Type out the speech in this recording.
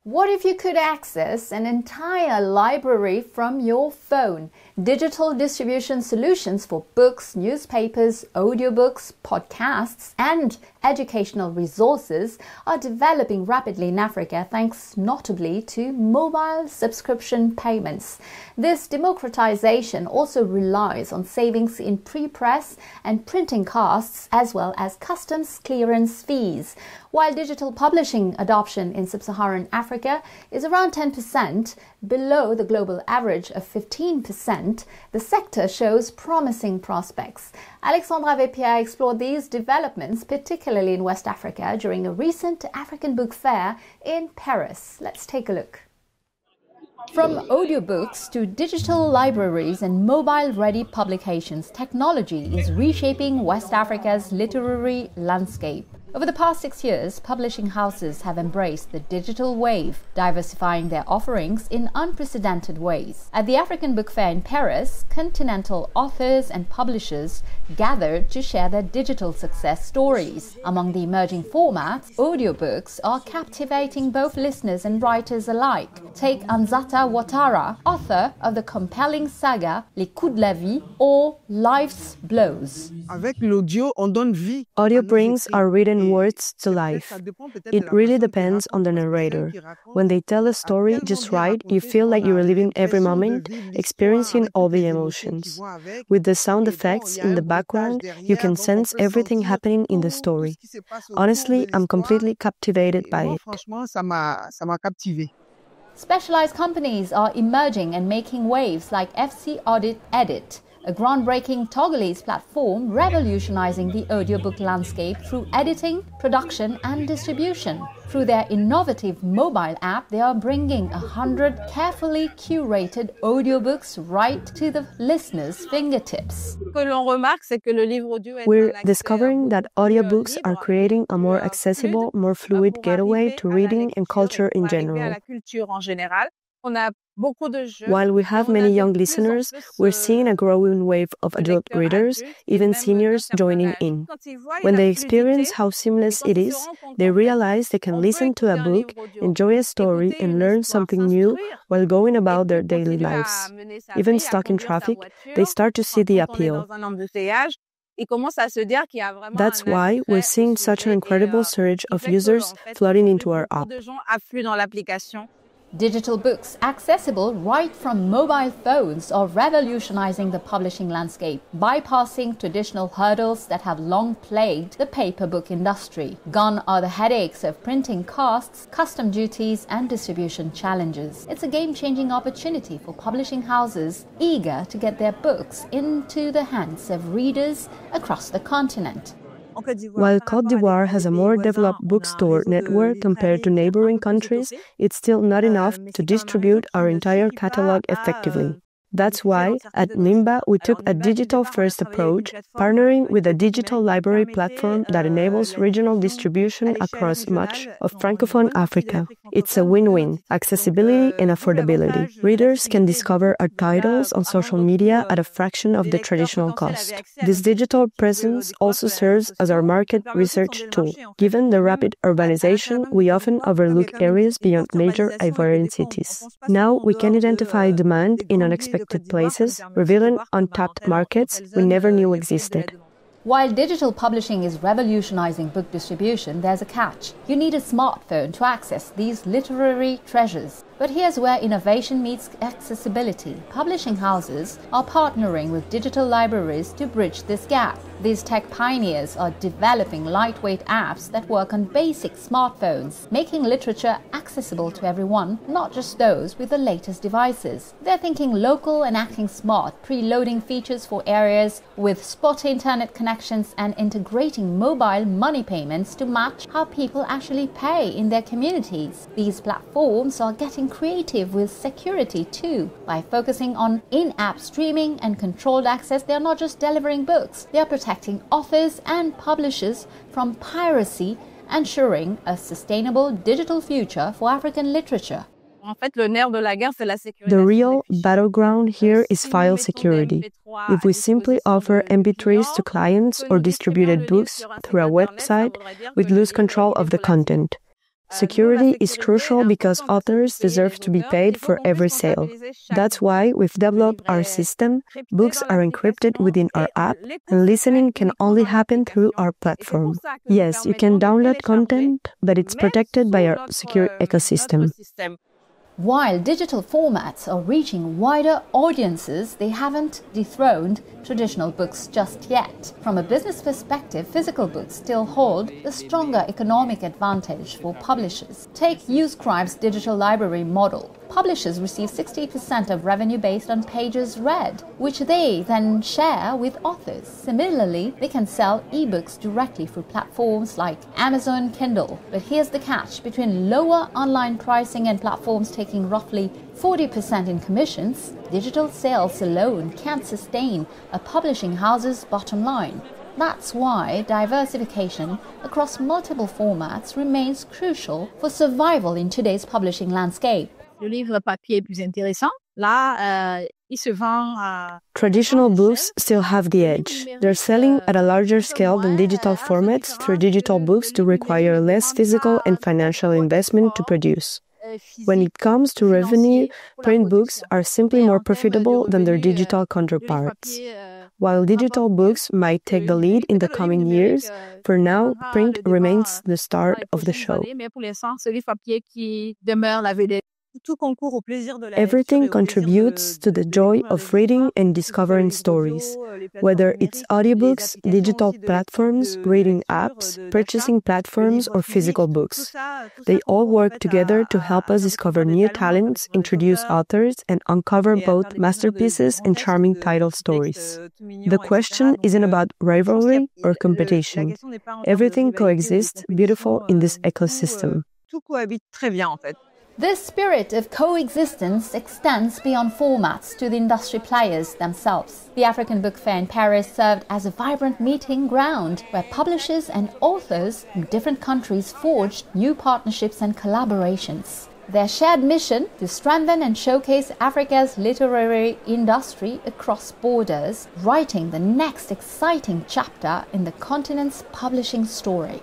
What if you could access an entire library from your phone? Digital distribution solutions for books, newspapers, audiobooks, podcasts, and educational resources are developing rapidly in Africa thanks notably to mobile subscription payments. This democratization also relies on savings in pre-press and printing costs as well as customs clearance fees. While digital publishing adoption in sub-Saharan Africa is around 10%, below the global average of 15%, the sector shows promising prospects. Alexandra Vepierre explored these developments, particularly in West Africa, during a recent African book fair in Paris. Let's take a look. From audiobooks to digital libraries and mobile-ready publications, technology is reshaping West Africa's literary landscape. Over the past 6 years, publishing houses have embraced the digital wave, diversifying their offerings in unprecedented ways. At the African Book Fair in Paris, continental authors and publishers gathered to share their digital success stories. Among the emerging formats, audiobooks are captivating both listeners and writers alike. Take Anzata Ouattara, author of the compelling saga Les Coups de la Vie or Life's Blows. Audio brings our written words to life. It really depends on the narrator. When they tell a story just right, you feel like you are living every moment, experiencing all the emotions. With the sound effects in the background, you can sense everything happening in the story. Honestly, I'm completely captivated by it. Specialized companies are emerging and making waves like FC Audit Edit, a groundbreaking Togolese platform revolutionizing the audiobook landscape through editing, production, and distribution. Through their innovative mobile app, they are bringing 100 carefully curated audiobooks right to the listener's fingertips. We're discovering that audiobooks are creating a more accessible, more fluid gateway to reading and culture in general. While we have many young listeners, we're seeing a growing wave of adult readers, even seniors joining in. When they experience how seamless it is, they realize they can listen to a book, enjoy a story, and learn something new while going about their daily lives. Even stuck in traffic, they start to see the appeal. That's why we're seeing such an incredible surge of users flooding into our app. Digital books, accessible right from mobile phones, are revolutionizing the publishing landscape, bypassing traditional hurdles that have long plagued the paper book industry. Gone are the headaches of printing costs, custom duties, and distribution challenges. It's a game-changing opportunity for publishing houses eager to get their books into the hands of readers across the continent. While Côte d'Ivoire has a more developed bookstore network compared to neighboring countries, it's still not enough to distribute our entire catalog effectively. That's why, at Nimba, we took a digital-first approach, partnering with a digital library platform that enables regional distribution across much of Francophone Africa. It's a win-win: accessibility and affordability. Readers can discover our titles on social media at a fraction of the traditional cost. This digital presence also serves as our market research tool. Given the rapid urbanization, we often overlook areas beyond major Ivorian cities. Now we can identify demand in unexpected places, revealing untapped markets we never knew existed. While digital publishing is revolutionizing book distribution, there's a catch. You need a smartphone to access these literary treasures. But here's where innovation meets accessibility. Publishing houses are partnering with digital libraries to bridge this gap. These tech pioneers are developing lightweight apps that work on basic smartphones, making literature accessible to everyone, not just those with the latest devices. They're thinking local and acting smart, preloading features for areas with spotty internet connections and integrating mobile money payments to match how people actually pay in their communities. These platforms are getting creative with security too. By focusing on in-app streaming and controlled access, they are not just delivering books, they are protecting authors and publishers from piracy, ensuring a sustainable digital future for African literature. The real battleground here is file security. If we simply offer MP3s to clients or distributed books through a website, we'd lose control of the content. Security is crucial because authors deserve to be paid for every sale. That's why we've developed our system. Books are encrypted within our app, and listening can only happen through our platform. Yes, you can download content, but it's protected by our secure ecosystem. While digital formats are reaching wider audiences, they haven't dethroned traditional books just yet. From a business perspective, physical books still hold the stronger economic advantage for publishers. Take Uscribe's digital library model. Publishers receive 60% of revenue based on pages read, which they then share with authors. Similarly, they can sell ebooks directly through platforms like Amazon Kindle. But here's the catch: between lower online pricing and platforms taking roughly 40% in commissions, digital sales alone can't sustain a publishing house's bottom line. That's why diversification across multiple formats remains crucial for survival in today's publishing landscape. Le livre papier est plus intéressant. Là, il se vend à... Traditional books still have the edge. They're selling at a larger scale than digital formats through digital books to require less physical and financial investment to produce. When it comes to revenue, print books are simply more profitable than their digital counterparts. While digital books might take the lead in the coming years, for now, print remains the star of the show. Everything contributes to the joy of reading and discovering stories, whether it's audiobooks, digital platforms, reading apps, purchasing platforms, or physical books. They all work together to help us discover new talents, introduce authors, and uncover both masterpieces and charming title stories. The question isn't about rivalry or competition. Everything coexists beautiful in this ecosystem. This spirit of coexistence extends beyond formats to the industry players themselves. The African Book Fair in Paris served as a vibrant meeting ground where publishers and authors from different countries forged new partnerships and collaborations. Their shared mission to strengthen and showcase Africa's literary industry across borders, writing the next exciting chapter in the continent's publishing story.